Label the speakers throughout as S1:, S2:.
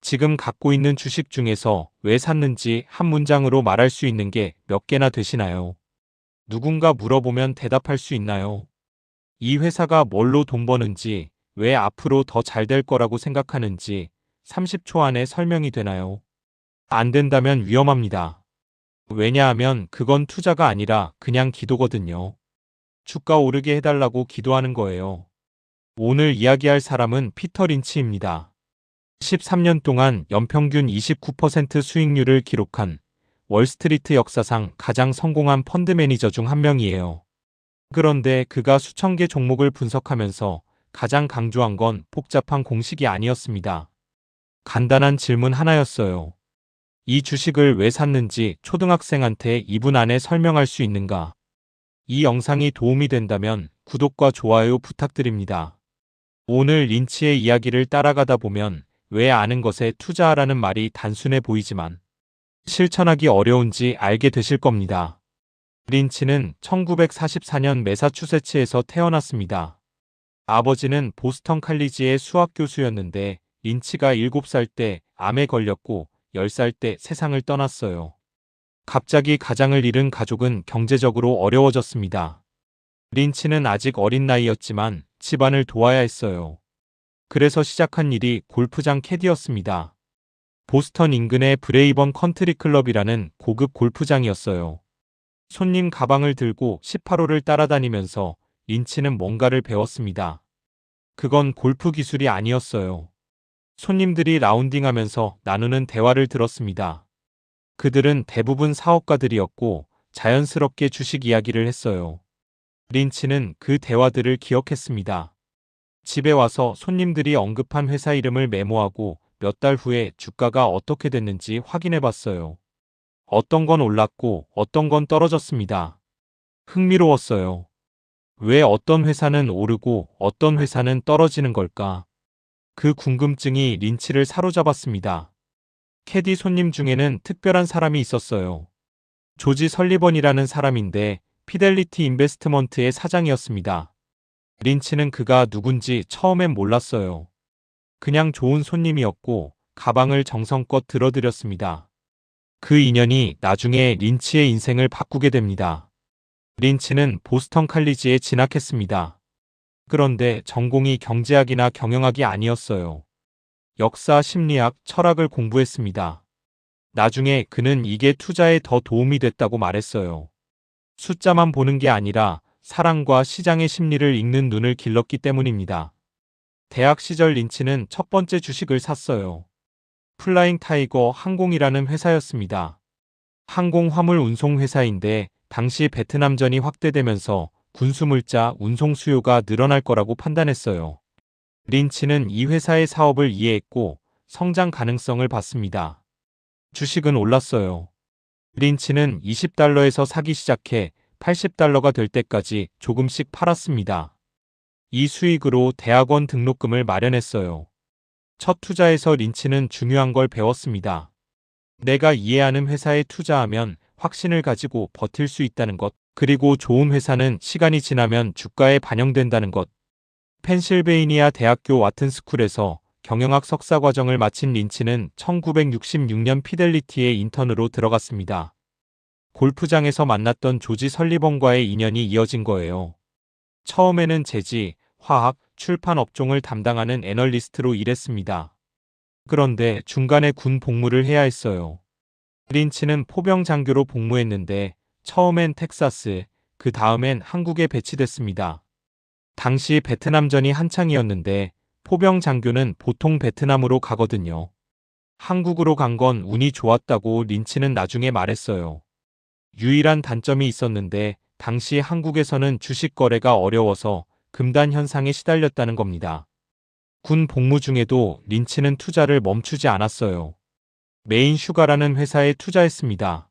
S1: 지금 갖고 있는 주식 중에서 왜 샀는지 한 문장으로 말할 수 있는 게 몇 개나 되시나요? 누군가 물어보면 대답할 수 있나요? 이 회사가 뭘로 돈 버는지, 왜 앞으로 더 잘 될 거라고 생각하는지 30초 안에 설명이 되나요? 안 된다면 위험합니다. 왜냐하면 그건 투자가 아니라 그냥 기도거든요. 주가 오르게 해달라고 기도하는 거예요. 오늘 이야기할 사람은 피터 린치입니다. 13년 동안 연평균 29% 수익률을 기록한 월스트리트 역사상 가장 성공한 펀드 매니저 중 한 명이에요. 그런데 그가 수천 개 종목을 분석하면서 가장 강조한 건 복잡한 공식이 아니었습니다. 간단한 질문 하나였어요. 이 주식을 왜 샀는지 초등학생한테 2분 안에 설명할 수 있는가? 이 영상이 도움이 된다면 구독과 좋아요 부탁드립니다. 오늘 린치의 이야기를 따라가다 보면 왜 아는 것에 투자하라는 말이 단순해 보이지만 실천하기 어려운지 알게 되실 겁니다. 린치는 1944년 매사추세츠에서 태어났습니다. 아버지는 보스턴 칼리지의 수학 교수였는데 린치가 7살 때 암에 걸렸고 10살 때 세상을 떠났어요. 갑자기 가장을 잃은 가족은 경제적으로 어려워졌습니다. 린치는 아직 어린 나이였지만 집안을 도와야 했어요. 그래서 시작한 일이 골프장 캐디였습니다. 보스턴 인근의 브레이번 컨트리 클럽이라는 고급 골프장이었어요. 손님 가방을 들고 18홀을 따라다니면서 린치는 뭔가를 배웠습니다. 그건 골프 기술이 아니었어요. 손님들이 라운딩하면서 나누는 대화를 들었습니다. 그들은 대부분 사업가들이었고 자연스럽게 주식 이야기를 했어요. 린치는 그 대화들을 기억했습니다. 집에 와서 손님들이 언급한 회사 이름을 메모하고 몇 달 후에 주가가 어떻게 됐는지 확인해 봤어요. 어떤 건 올랐고 어떤 건 떨어졌습니다. 흥미로웠어요. 왜 어떤 회사는 오르고 어떤 회사는 떨어지는 걸까? 그 궁금증이 린치를 사로잡았습니다. 캐디 손님 중에는 특별한 사람이 있었어요. 조지 설리번이라는 사람인데 피델리티 인베스트먼트의 사장이었습니다. 린치는 그가 누군지 처음엔 몰랐어요. 그냥 좋은 손님이었고 가방을 정성껏 들어드렸습니다. 그 인연이 나중에 린치의 인생을 바꾸게 됩니다. 린치는 보스턴 칼리지에 진학했습니다. 그런데 전공이 경제학이나 경영학이 아니었어요. 역사, 심리학, 철학을 공부했습니다. 나중에 그는 이게 투자에 더 도움이 됐다고 말했어요. 숫자만 보는 게 아니라 사람과 시장의 심리를 읽는 눈을 길렀기 때문입니다. 대학 시절 린치는 첫 번째 주식을 샀어요. 플라잉 타이거 항공이라는 회사였습니다. 항공 화물 운송 회사인데 당시 베트남전이 확대되면서 군수물자 운송 수요가 늘어날 거라고 판단했어요. 린치는 이 회사의 사업을 이해했고 성장 가능성을 봤습니다. 주식은 올랐어요. 린치는 $20에서 사기 시작해 $80가 될 때까지 조금씩 팔았습니다. 이 수익으로 대학원 등록금을 마련했어요. 첫 투자에서 린치는 중요한 걸 배웠습니다. 내가 이해하는 회사에 투자하면 확신을 가지고 버틸 수 있다는 것, 그리고 좋은 회사는 시간이 지나면 주가에 반영된다는 것. 펜실베이니아 대학교 와튼스쿨에서 경영학 석사 과정을 마친 린치는 1966년 피델리티의 인턴으로 들어갔습니다. 골프장에서 만났던 조지 설리번과의 인연이 이어진 거예요. 처음에는 재지, 화학, 출판 업종을 담당하는 애널리스트로 일했습니다. 그런데 중간에 군 복무를 해야 했어요. 린치는 포병 장교로 복무했는데 처음엔 텍사스, 그 다음엔 한국에 배치됐습니다. 당시 베트남전이 한창이었는데 포병 장교는 보통 베트남으로 가거든요. 한국으로 간 건 운이 좋았다고 린치는 나중에 말했어요. 유일한 단점이 있었는데 당시 한국에서는 주식 거래가 어려워서 금단 현상에 시달렸다는 겁니다. 군 복무 중에도 린치는 투자를 멈추지 않았어요. 메인 슈가라는 회사에 투자했습니다.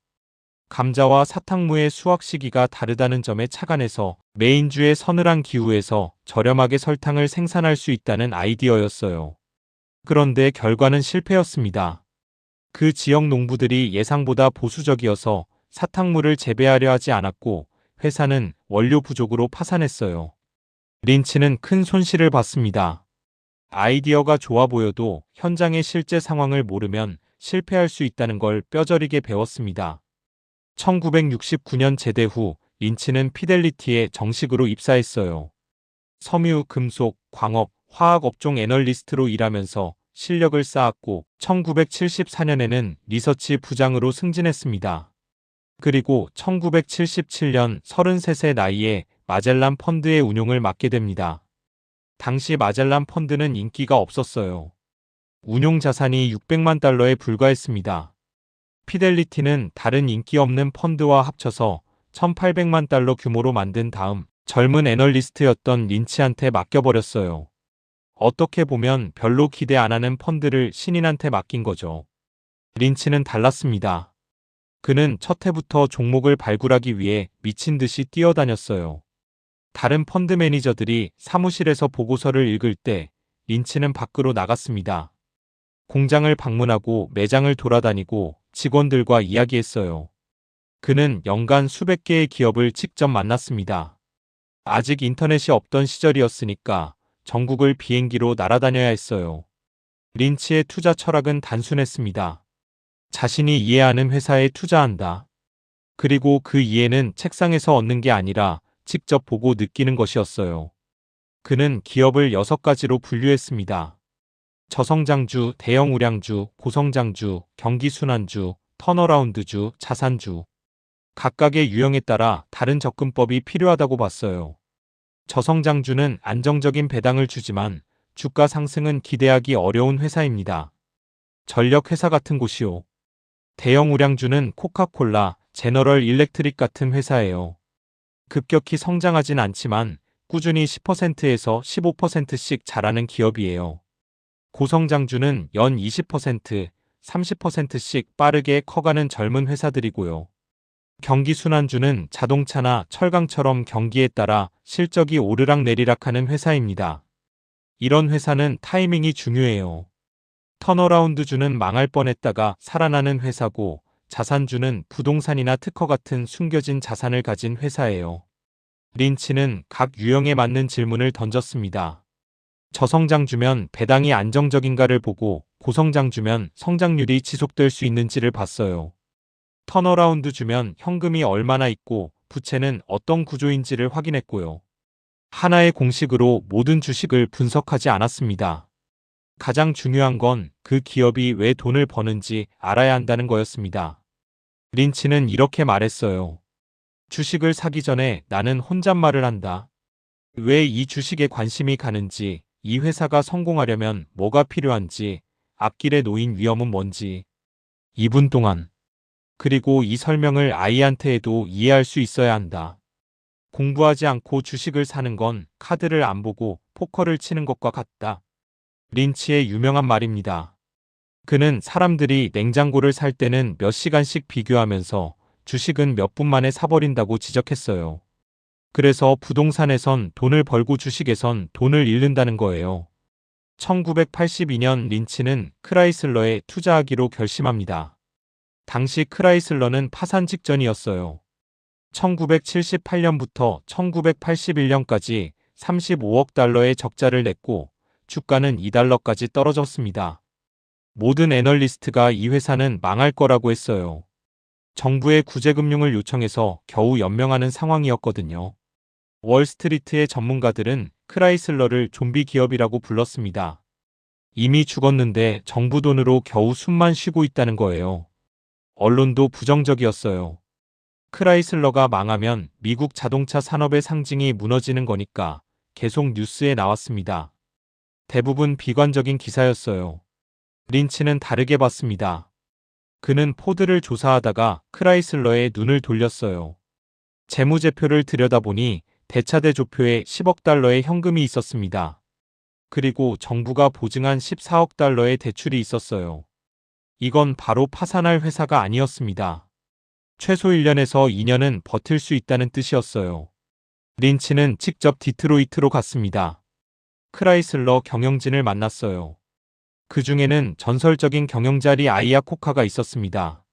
S1: 감자와 사탕무의 수확 시기가 다르다는 점에 착안해서 메인주의 서늘한 기후에서 저렴하게 설탕을 생산할 수 있다는 아이디어였어요. 그런데 결과는 실패였습니다. 그 지역 농부들이 예상보다 보수적이어서 사탕물을 재배하려 하지 않았고 회사는 원료 부족으로 파산했어요. 린치는 큰 손실을 봤습니다. 아이디어가 좋아 보여도 현장의 실제 상황을 모르면 실패할 수 있다는 걸 뼈저리게 배웠습니다. 1969년 제대 후 린치는 피델리티에 정식으로 입사했어요. 섬유, 금속, 광업, 화학 업종 애널리스트로 일하면서 실력을 쌓았고 1974년에는 리서치 부장으로 승진했습니다. 그리고 1977년 33세 나이에 마젤란 펀드의 운용을 맡게 됩니다. 당시 마젤란 펀드는 인기가 없었어요. 운용 자산이 600만 달러에 불과했습니다. 피델리티는 다른 인기 없는 펀드와 합쳐서 1800만 달러 규모로 만든 다음 젊은 애널리스트였던 린치한테 맡겨버렸어요. 어떻게 보면 별로 기대 안 하는 펀드를 신인한테 맡긴 거죠. 린치는 달랐습니다. 그는 첫 해부터 종목을 발굴하기 위해 미친 듯이 뛰어다녔어요. 다른 펀드 매니저들이 사무실에서 보고서를 읽을 때 린치는 밖으로 나갔습니다. 공장을 방문하고 매장을 돌아다니고 직원들과 이야기했어요. 그는 연간 수백 개의 기업을 직접 만났습니다. 아직 인터넷이 없던 시절이었으니까 전국을 비행기로 날아다녀야 했어요. 린치의 투자 철학은 단순했습니다. 자신이 이해하는 회사에 투자한다. 그리고 그 이해는 책상에서 얻는 게 아니라 직접 보고 느끼는 것이었어요. 그는 기업을 6가지로 분류했습니다. 저성장주, 대형 우량주, 고성장주, 경기순환주, 턴어라운드주, 자산주. 각각의 유형에 따라 다른 접근법이 필요하다고 봤어요. 저성장주는 안정적인 배당을 주지만 주가 상승은 기대하기 어려운 회사입니다. 전력 회사 같은 곳이요. 대형 우량주는 코카콜라, 제너럴 일렉트릭 같은 회사예요. 급격히 성장하진 않지만 꾸준히 10%에서 15%씩 자라는 기업이에요. 고성장주는 연 20%, 30%씩 빠르게 커가는 젊은 회사들이고요. 경기순환주는 자동차나 철강처럼 경기에 따라 실적이 오르락내리락하는 회사입니다. 이런 회사는 타이밍이 중요해요. 턴어라운드주는 망할 뻔했다가 살아나는 회사고 자산주는 부동산이나 특허 같은 숨겨진 자산을 가진 회사예요. 린치는 각 유형에 맞는 질문을 던졌습니다. 저성장주면 배당이 안정적인가를 보고 고성장주면 성장률이 지속될 수 있는지를 봤어요. 턴어라운드 주면 현금이 얼마나 있고 부채는 어떤 구조인지를 확인했고요. 하나의 공식으로 모든 주식을 분석하지 않았습니다. 가장 중요한 건 그 기업이 왜 돈을 버는지 알아야 한다는 거였습니다. 린치는 이렇게 말했어요. 주식을 사기 전에 나는 혼잣말을 한다. 왜 이 주식에 관심이 가는지, 이 회사가 성공하려면 뭐가 필요한지, 앞길에 놓인 위험은 뭔지. 2분 동안. 그리고 이 설명을 아이한테 해도 이해할 수 있어야 한다. 공부하지 않고 주식을 사는 건 카드를 안 보고 포커를 치는 것과 같다. 린치의 유명한 말입니다. 그는 사람들이 냉장고를 살 때는 몇 시간씩 비교하면서 주식은 몇 분 만에 사버린다고 지적했어요. 그래서 부동산에선 돈을 벌고 주식에선 돈을 잃는다는 거예요. 1982년 린치는 크라이슬러에 투자하기로 결심합니다. 당시 크라이슬러는 파산 직전이었어요. 1978년부터 1981년까지 35억 달러의 적자를 냈고 주가는 2달러까지 떨어졌습니다. 모든 애널리스트가 이 회사는 망할 거라고 했어요. 정부의 구제금융을 요청해서 겨우 연명하는 상황이었거든요. 월스트리트의 전문가들은 크라이슬러를 좀비 기업이라고 불렀습니다. 이미 죽었는데 정부 돈으로 겨우 숨만 쉬고 있다는 거예요. 언론도 부정적이었어요. 크라이슬러가 망하면 미국 자동차 산업의 상징이 무너지는 거니까 계속 뉴스에 나왔습니다. 대부분 비관적인 기사였어요. 린치는 다르게 봤습니다. 그는 포드를 조사하다가 크라이슬러에 눈을 돌렸어요. 재무제표를 들여다보니 대차대조표에 10억 달러의 현금이 있었습니다. 그리고 정부가 보증한 14억 달러의 대출이 있었어요. 이건 바로 파산할 회사가 아니었습니다. 최소 1년에서 2년은 버틸 수 있다는 뜻이었어요. 린치는 직접 디트로이트로 갔습니다. 크라이슬러 경영진을 만났어요. 그 중에는 전설적인 경영자리 아이아 코카가 있었습니다.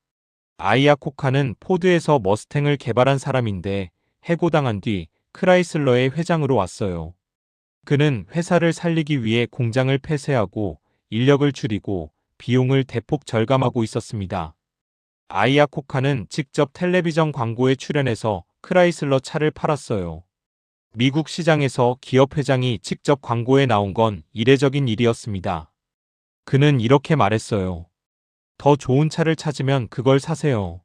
S1: 아이아 코카는 포드에서 머스탱을 개발한 사람인데 해고당한 뒤 크라이슬러의 회장으로 왔어요. 그는 회사를 살리기 위해 공장을 폐쇄하고 인력을 줄이고 비용을 대폭 절감하고 있었습니다. 아이아코카는 직접 텔레비전 광고에 출연해서 크라이슬러 차를 팔았어요. 미국 시장에서 기업 회장이 직접 광고에 나온 건 이례적인 일이었습니다. 그는 이렇게 말했어요. 더 좋은 차를 찾으면 그걸 사세요.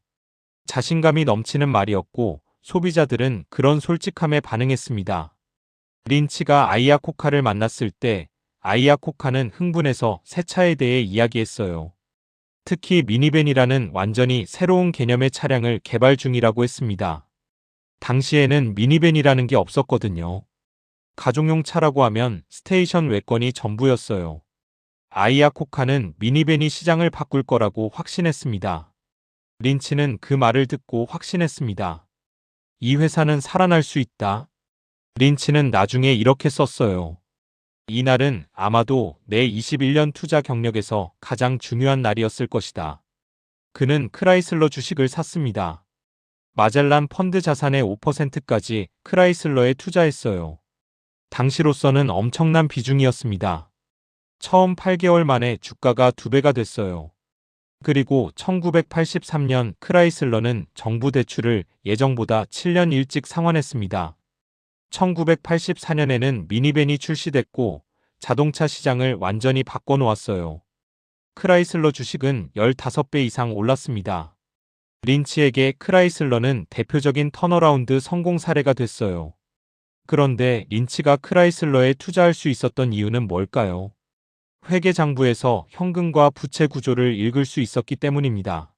S1: 자신감이 넘치는 말이었고 소비자들은 그런 솔직함에 반응했습니다. 린치가 아이아코카를 만났을 때 아이아코카는 흥분해서 새 차에 대해 이야기했어요. 특히 미니밴이라는 완전히 새로운 개념의 차량을 개발 중이라고 했습니다. 당시에는 미니밴이라는 게 없었거든요. 가족용 차라고 하면 스테이션 외권이 전부였어요. 아이아코카는 미니밴이 시장을 바꿀 거라고 확신했습니다. 린치는 그 말을 듣고 확신했습니다. 이 회사는 살아날 수 있다. 린치는 나중에 이렇게 썼어요. 이날은 아마도 내 21년 투자 경력에서 가장 중요한 날이었을 것이다. 그는 크라이슬러 주식을 샀습니다. 마젤란 펀드 자산의 5%까지 크라이슬러에 투자했어요. 당시로서는 엄청난 비중이었습니다. 처음 8개월 만에 주가가 2배가 됐어요. 그리고 1983년 크라이슬러는 정부 대출을 예정보다 7년 일찍 상환했습니다. 1984년에는 미니밴이 출시됐고 자동차 시장을 완전히 바꿔놓았어요. 크라이슬러 주식은 15배 이상 올랐습니다. 린치에게 크라이슬러는 대표적인 턴어라운드 성공 사례가 됐어요. 그런데 린치가 크라이슬러에 투자할 수 있었던 이유는 뭘까요? 회계장부에서 현금과 부채 구조를 읽을 수 있었기 때문입니다.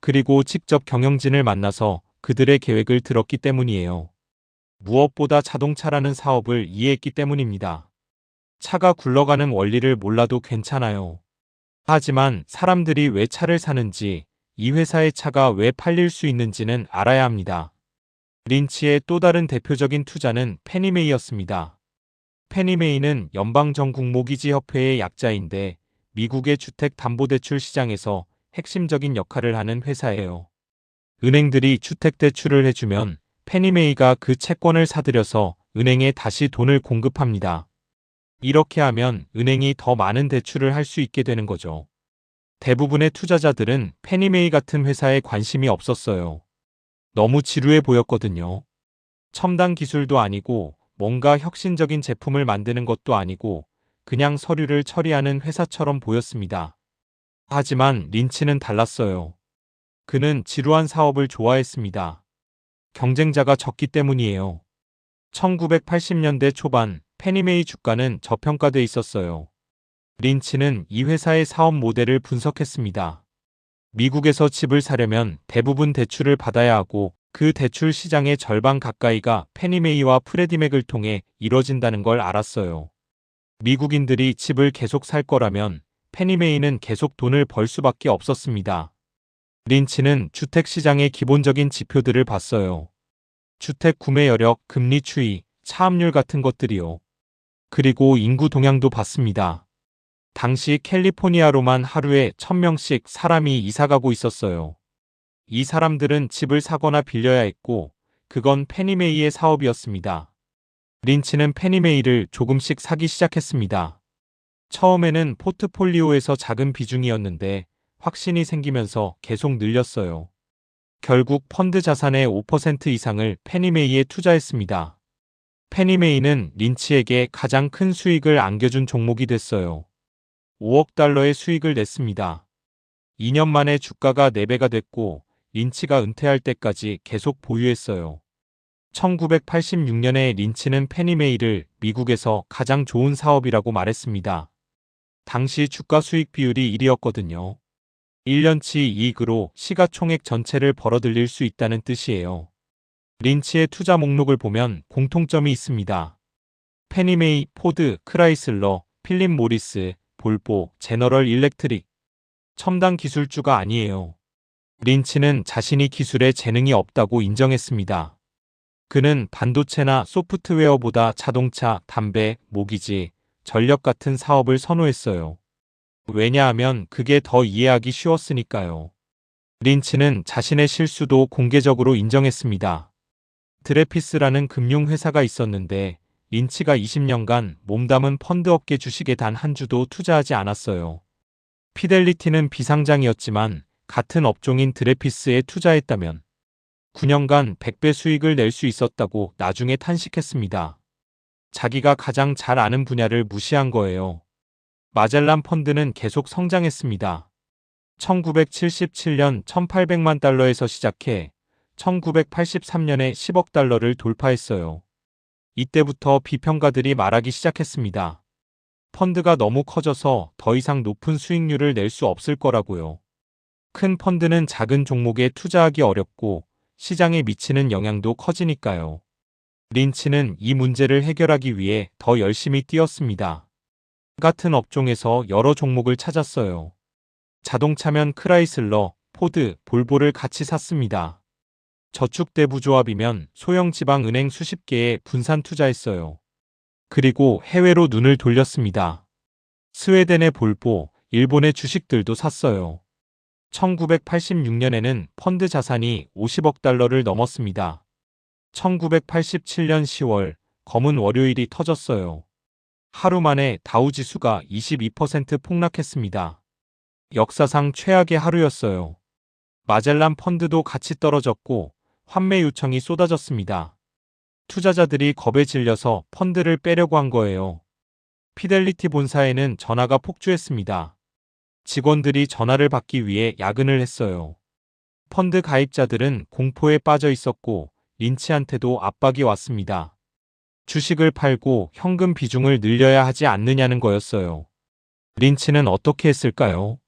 S1: 그리고 직접 경영진을 만나서 그들의 계획을 들었기 때문이에요. 무엇보다 자동차라는 사업을 이해했기 때문입니다. 차가 굴러가는 원리를 몰라도 괜찮아요. 하지만 사람들이 왜 차를 사는지, 이 회사의 차가 왜 팔릴 수 있는지는 알아야 합니다. 린치의 또 다른 대표적인 투자는 페니메이였습니다. 페니메이는 연방전국모기지협회의 약자인데 미국의 주택담보대출 시장에서 핵심적인 역할을 하는 회사예요. 은행들이 주택대출을 해주면 페니메이가 그 채권을 사들여서 은행에 다시 돈을 공급합니다. 이렇게 하면 은행이 더 많은 대출을 할 수 있게 되는 거죠. 대부분의 투자자들은 페니메이 같은 회사에 관심이 없었어요. 너무 지루해 보였거든요. 첨단 기술도 아니고 뭔가 혁신적인 제품을 만드는 것도 아니고 그냥 서류를 처리하는 회사처럼 보였습니다. 하지만 린치는 달랐어요. 그는 지루한 사업을 좋아했습니다. 경쟁자가 적기 때문이에요. 1980년대 초반 페니메이 주가는 저평가돼 있었어요. 린치는 이 회사의 사업 모델을 분석했습니다. 미국에서 집을 사려면 대부분 대출을 받아야 하고 그 대출 시장의 절반 가까이가 페니메이와 프레디맥을 통해 이뤄진다는 걸 알았어요. 미국인들이 집을 계속 살 거라면 페니메이는 계속 돈을 벌 수밖에 없었습니다. 린치는 주택시장의 기본적인 지표들을 봤어요. 주택 구매 여력, 금리 추이, 차압률 같은 것들이요. 그리고 인구 동향도 봤습니다. 당시 캘리포니아로만 하루에 1000명씩 사람이 이사가고 있었어요. 이 사람들은 집을 사거나 빌려야 했고 그건 페니메이의 사업이었습니다. 린치는 페니메이를 조금씩 사기 시작했습니다. 처음에는 포트폴리오에서 작은 비중이었는데 확신이 생기면서 계속 늘렸어요. 결국 펀드 자산의 5% 이상을 페니메이에 투자했습니다. 페니메이는 린치에게 가장 큰 수익을 안겨준 종목이 됐어요. 5억 달러의 수익을 냈습니다. 2년 만에 주가가 4배가 됐고 린치가 은퇴할 때까지 계속 보유했어요. 1986년에 린치는 페니메이를 미국에서 가장 좋은 사업이라고 말했습니다. 당시 주가 수익 비율이 1이었거든요. 1년치 이익으로 시가총액 전체를 벌어들일 수 있다는 뜻이에요. 린치의 투자 목록을 보면 공통점이 있습니다. 페니메이, 포드, 크라이슬러, 필립 모리스, 볼보, 제너럴 일렉트릭. 첨단 기술주가 아니에요. 린치는 자신이 기술에 재능이 없다고 인정했습니다. 그는 반도체나 소프트웨어보다 자동차, 담배, 모기지, 전력 같은 사업을 선호했어요. 왜냐하면 그게 더 이해하기 쉬웠으니까요. 린치는 자신의 실수도 공개적으로 인정했습니다. 드레피스라는 금융회사가 있었는데 린치가 20년간 몸담은 펀드업계 주식에 단 한 주도 투자하지 않았어요. 피델리티는 비상장이었지만 같은 업종인 드레피스에 투자했다면 9년간 100배 수익을 낼 수 있었다고 나중에 탄식했습니다. 자기가 가장 잘 아는 분야를 무시한 거예요. 마젤란 펀드는 계속 성장했습니다. 1977년 1,800만 달러에서 시작해 1983년에 10억 달러를 돌파했어요. 이때부터 비평가들이 말하기 시작했습니다. 펀드가 너무 커져서 더 이상 높은 수익률을 낼 수 없을 거라고요. 큰 펀드는 작은 종목에 투자하기 어렵고 시장에 미치는 영향도 커지니까요. 린치는 이 문제를 해결하기 위해 더 열심히 뛰었습니다. 같은 업종에서 여러 종목을 찾았어요. 자동차면 크라이슬러, 포드, 볼보를 같이 샀습니다. 저축대부조합이면 소형지방은행 수십 개에 분산 투자했어요. 그리고 해외로 눈을 돌렸습니다. 스웨덴의 볼보, 일본의 주식들도 샀어요. 1986년에는 펀드 자산이 50억 달러를 넘었습니다. 1987년 10월 검은 월요일이 터졌어요. 하루 만에 다우지수가 22% 폭락했습니다. 역사상 최악의 하루였어요. 마젤란 펀드도 같이 떨어졌고 환매 요청이 쏟아졌습니다. 투자자들이 겁에 질려서 펀드를 빼려고 한 거예요. 피델리티 본사에는 전화가 폭주했습니다. 직원들이 전화를 받기 위해 야근을 했어요. 펀드 가입자들은 공포에 빠져 있었고 린치한테도 압박이 왔습니다. 주식을 팔고 현금 비중을 늘려야 하지 않느냐는 거였어요. 린치는 어떻게 했을까요?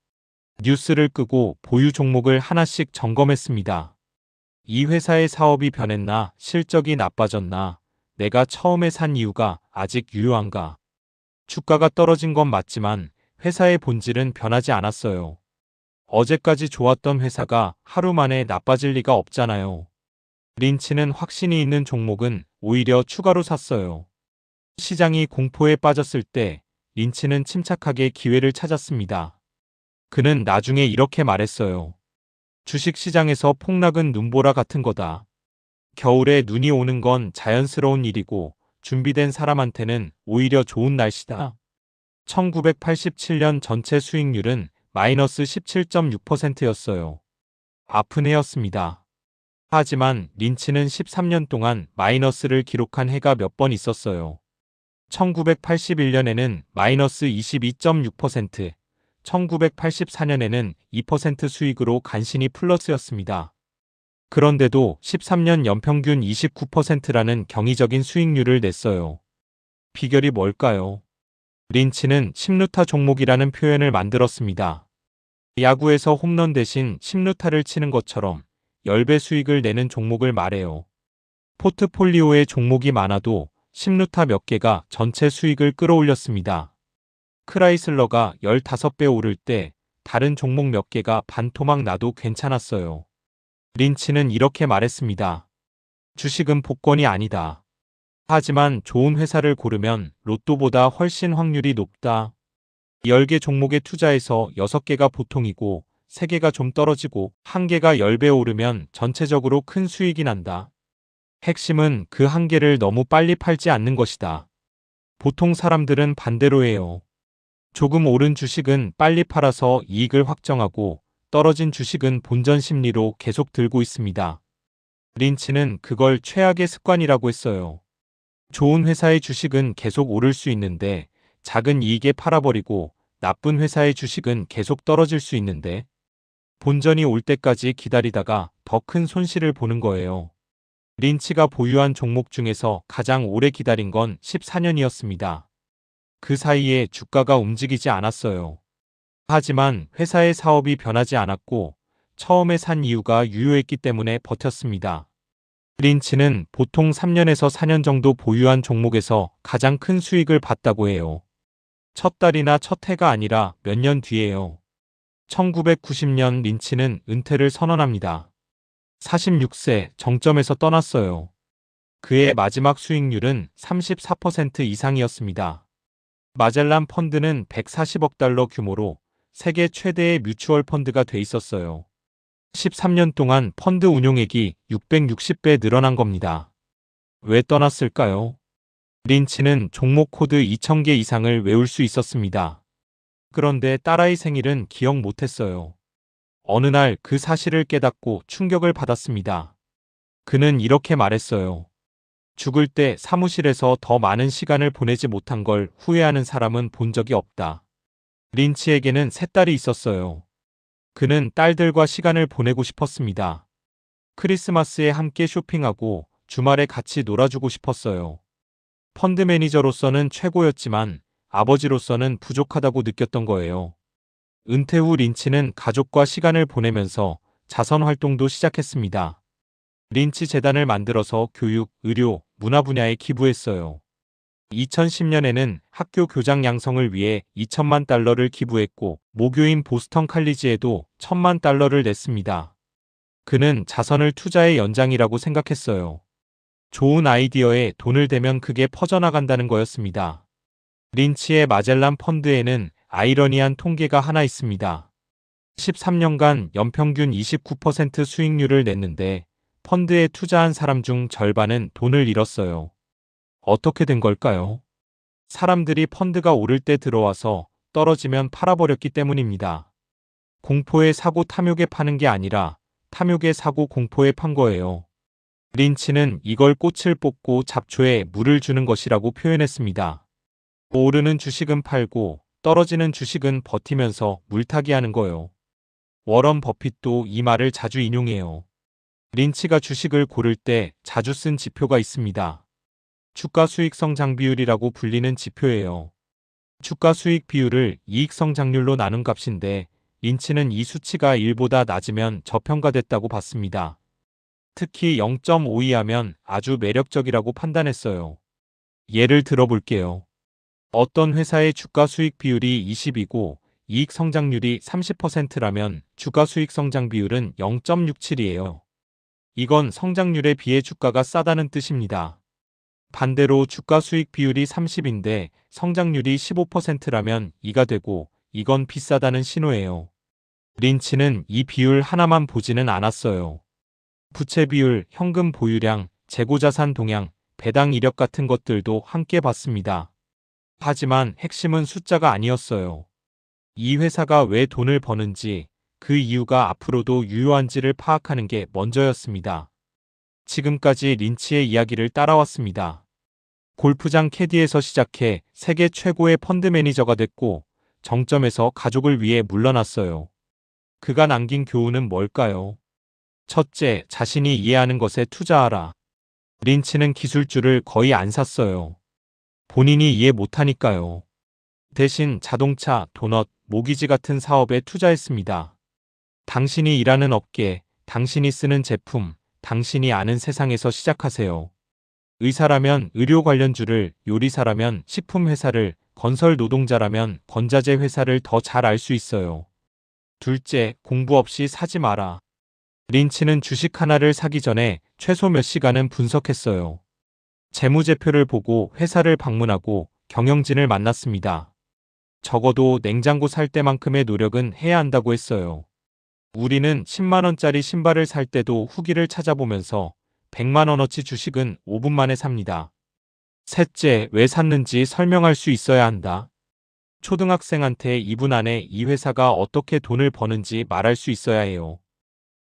S1: 뉴스를 끄고 보유 종목을 하나씩 점검했습니다. 이 회사의 사업이 변했나, 실적이 나빠졌나, 내가 처음에 산 이유가 아직 유효한가. 주가가 떨어진 건 맞지만 회사의 본질은 변하지 않았어요. 어제까지 좋았던 회사가 하루 만에 나빠질 리가 없잖아요. 린치는 확신이 있는 종목은 오히려 추가로 샀어요. 시장이 공포에 빠졌을 때 린치는 침착하게 기회를 찾았습니다. 그는 나중에 이렇게 말했어요. 주식시장에서 폭락은 눈보라 같은 거다. 겨울에 눈이 오는 건 자연스러운 일이고 준비된 사람한테는 오히려 좋은 날씨다. 1987년 전체 수익률은 마이너스 17.6%였어요. 아픈 해였습니다. 하지만 린치는 13년 동안 마이너스를 기록한 해가 몇 번 있었어요. 1981년에는 마이너스 22.6%, 1984년에는 2% 수익으로 간신히 플러스였습니다. 그런데도 13년 연평균 29%라는 경이적인 수익률을 냈어요. 비결이 뭘까요? 린치는 10루타 종목이라는 표현을 만들었습니다. 야구에서 홈런 대신 10루타를 치는 것처럼 10배 수익을 내는 종목을 말해요. 포트폴리오에 종목이 많아도 10루타 몇 개가 전체 수익을 끌어올렸습니다. 크라이슬러가 15배 오를 때 다른 종목 몇 개가 반토막 나도 괜찮았어요. 린치는 이렇게 말했습니다. 주식은 복권이 아니다. 하지만 좋은 회사를 고르면 로또보다 훨씬 확률이 높다. 10개 종목에 투자해서 6개가 보통이고 3개가 좀 떨어지고 1개가 10배 오르면 전체적으로 큰 수익이 난다. 핵심은 그 1개를 너무 빨리 팔지 않는 것이다. 보통 사람들은 반대로 해요. 조금 오른 주식은 빨리 팔아서 이익을 확정하고 떨어진 주식은 본전 심리로 계속 들고 있습니다. 린치는 그걸 최악의 습관이라고 했어요. 좋은 회사의 주식은 계속 오를 수 있는데 작은 이익에 팔아버리고 나쁜 회사의 주식은 계속 떨어질 수 있는데 본전이 올 때까지 기다리다가 더 큰 손실을 보는 거예요. 린치가 보유한 종목 중에서 가장 오래 기다린 건 14년이었습니다. 그 사이에 주가가 움직이지 않았어요. 하지만 회사의 사업이 변하지 않았고 처음에 산 이유가 유효했기 때문에 버텼습니다. 린치는 보통 3년에서 4년 정도 보유한 종목에서 가장 큰 수익을 봤다고 해요. 첫 달이나 첫 해가 아니라 몇 년 뒤에요. 1990년 린치는 은퇴를 선언합니다. 46세 정점에서 떠났어요. 그의 마지막 수익률은 34% 이상이었습니다. 마젤란 펀드는 140억 달러 규모로 세계 최대의 뮤추얼 펀드가 돼 있었어요. 13년 동안 펀드 운용액이 660배 늘어난 겁니다. 왜 떠났을까요? 린치는 종목 코드 2,000개 이상을 외울 수 있었습니다. 그런데 딸아이 생일은 기억 못했어요. 어느 날 그 사실을 깨닫고 충격을 받았습니다. 그는 이렇게 말했어요. 죽을 때 사무실에서 더 많은 시간을 보내지 못한 걸 후회하는 사람은 본 적이 없다. 린치에게는 세 딸이 있었어요. 그는 딸들과 시간을 보내고 싶었습니다. 크리스마스에 함께 쇼핑하고 주말에 같이 놀아주고 싶었어요. 펀드 매니저로서는 최고였지만 아버지로서는 부족하다고 느꼈던 거예요. 은퇴 후 린치는 가족과 시간을 보내면서 자선 활동도 시작했습니다. 린치 재단을 만들어서 교육, 의료, 문화 분야에 기부했어요. 2010년에는 학교 교장 양성을 위해 2천만 달러를 기부했고 모교인 보스턴 칼리지에도 1,000만 달러를 냈습니다. 그는 자선을 투자의 연장이라고 생각했어요. 좋은 아이디어에 돈을 대면 그게 퍼져나간다는 거였습니다. 린치의 마젤란 펀드에는 아이러니한 통계가 하나 있습니다. 13년간 연평균 29% 수익률을 냈는데 펀드에 투자한 사람 중 절반은 돈을 잃었어요. 어떻게 된 걸까요? 사람들이 펀드가 오를 때 들어와서 떨어지면 팔아버렸기 때문입니다. 공포에 사고 탐욕에 파는 게 아니라 탐욕에 사고 공포에 판 거예요. 린치는 이걸 꽃을 뽑고 잡초에 물을 주는 것이라고 표현했습니다. 오르는 주식은 팔고 떨어지는 주식은 버티면서 물타기 하는 거요. 워런 버핏도 이 말을 자주 인용해요. 린치가 주식을 고를 때 자주 쓴 지표가 있습니다. 주가 수익 성장 비율이라고 불리는 지표예요. 주가 수익 비율을 이익 성장률로 나눈 값인데 린치는 이 수치가 1보다 낮으면 저평가됐다고 봤습니다. 특히 0.5 이하면 아주 매력적이라고 판단했어요. 예를 들어볼게요. 어떤 회사의 주가 수익 비율이 20이고 이익 성장률이 30%라면 주가 수익 성장 비율은 0.67이에요. 이건 성장률에 비해 주가가 싸다는 뜻입니다. 반대로 주가 수익 비율이 30인데 성장률이 15%라면 2가 되고 이건 비싸다는 신호예요. 린치는 이 비율 하나만 보지는 않았어요. 부채 비율, 현금 보유량, 재고자산 동향, 배당 이력 같은 것들도 함께 봤습니다. 하지만 핵심은 숫자가 아니었어요. 이 회사가 왜 돈을 버는지, 그 이유가 앞으로도 유효한지를 파악하는 게 먼저였습니다. 지금까지 린치의 이야기를 따라왔습니다. 골프장 캐디에서 시작해 세계 최고의 펀드 매니저가 됐고 정점에서 가족을 위해 물러났어요. 그가 남긴 교훈은 뭘까요? 첫째, 자신이 이해하는 것에 투자하라. 린치는 기술주를 거의 안 샀어요. 본인이 이해 못하니까요. 대신 자동차, 도넛, 모기지 같은 사업에 투자했습니다. 당신이 일하는 업계, 당신이 쓰는 제품, 당신이 아는 세상에서 시작하세요. 의사라면 의료 관련주를, 요리사라면 식품 회사를, 건설 노동자라면 건자재 회사를 더 잘 알 수 있어요. 둘째, 공부 없이 사지 마라. 린치는 주식 하나를 사기 전에 최소 몇 시간은 분석했어요. 재무제표를 보고 회사를 방문하고 경영진을 만났습니다. 적어도 냉장고 살 때만큼의 노력은 해야 한다고 했어요. 우리는 10만 원짜리 신발을 살 때도 후기를 찾아보면서 100만 원어치 주식은 5분 만에 삽니다. 셋째, 왜 샀는지 설명할 수 있어야 한다. 초등학생한테 2분 안에 이 회사가 어떻게 돈을 버는지 말할 수 있어야 해요.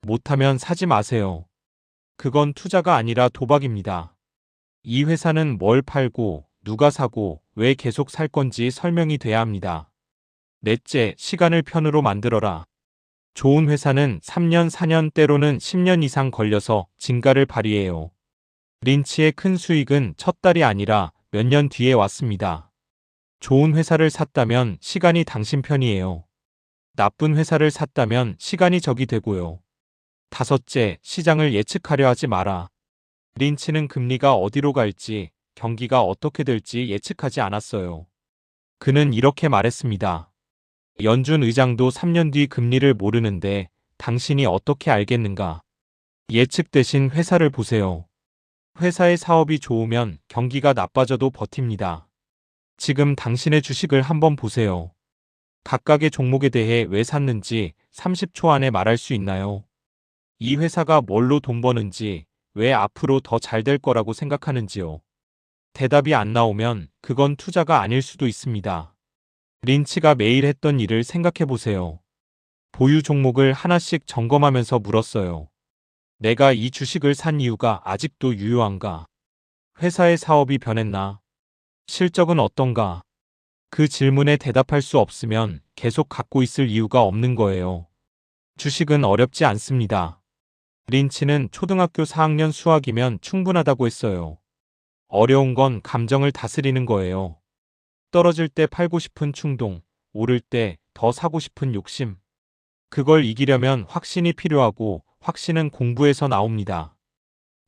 S1: 못하면 사지 마세요. 그건 투자가 아니라 도박입니다. 이 회사는 뭘 팔고 누가 사고 왜 계속 살 건지 설명이 돼야 합니다. 넷째, 시간을 편으로 만들어라. 좋은 회사는 3년, 4년 때로는 10년 이상 걸려서 진가를 발휘해요. 린치의 큰 수익은 첫 달이 아니라 몇 년 뒤에 왔습니다. 좋은 회사를 샀다면 시간이 당신 편이에요. 나쁜 회사를 샀다면 시간이 적이 되고요. 다섯째, 시장을 예측하려 하지 마라. 린치는 금리가 어디로 갈지, 경기가 어떻게 될지 예측하지 않았어요. 그는 이렇게 말했습니다. 연준 의장도 3년 뒤 금리를 모르는데 당신이 어떻게 알겠는가? 예측 대신 회사를 보세요. 회사의 사업이 좋으면 경기가 나빠져도 버팁니다. 지금 당신의 주식을 한번 보세요. 각각의 종목에 대해 왜 샀는지 30초 안에 말할 수 있나요? 이 회사가 뭘로 돈 버는지, 왜 앞으로 더 잘 될 거라고 생각하는지요. 대답이 안 나오면 그건 투자가 아닐 수도 있습니다. 린치가 매일 했던 일을 생각해 보세요. 보유 종목을 하나씩 점검하면서 물었어요. 내가 이 주식을 산 이유가 아직도 유효한가? 회사의 사업이 변했나? 실적은 어떤가? 그 질문에 대답할 수 없으면 계속 갖고 있을 이유가 없는 거예요. 주식은 어렵지 않습니다. 린치는 초등학교 4학년 수학이면 충분하다고 했어요. 어려운 건 감정을 다스리는 거예요. 떨어질 때 팔고 싶은 충동, 오를 때 더 사고 싶은 욕심. 그걸 이기려면 확신이 필요하고 확신은 공부에서 나옵니다.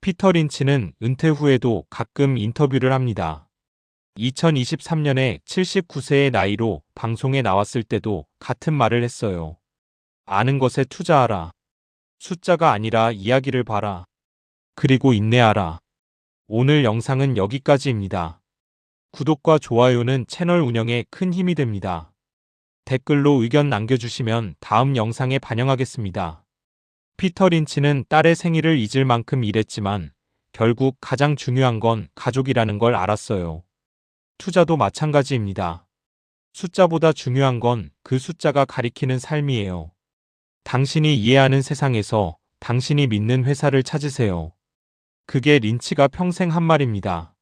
S1: 피터 린치는 은퇴 후에도 가끔 인터뷰를 합니다. 2023년에 79세의 나이로 방송에 나왔을 때도 같은 말을 했어요. 아는 것에 투자하라. 숫자가 아니라 이야기를 봐라. 그리고 인내하라. 오늘 영상은 여기까지입니다. 구독과 좋아요는 채널 운영에 큰 힘이 됩니다. 댓글로 의견 남겨주시면 다음 영상에 반영하겠습니다. 피터 린치는 딸의 생일을 잊을 만큼 일했지만 결국 가장 중요한 건 가족이라는 걸 알았어요. 투자도 마찬가지입니다. 숫자보다 중요한 건 그 숫자가 가리키는 삶이에요. 당신이 이해하는 세상에서 당신이 믿는 회사를 찾으세요. 그게 린치가 평생 한 말입니다.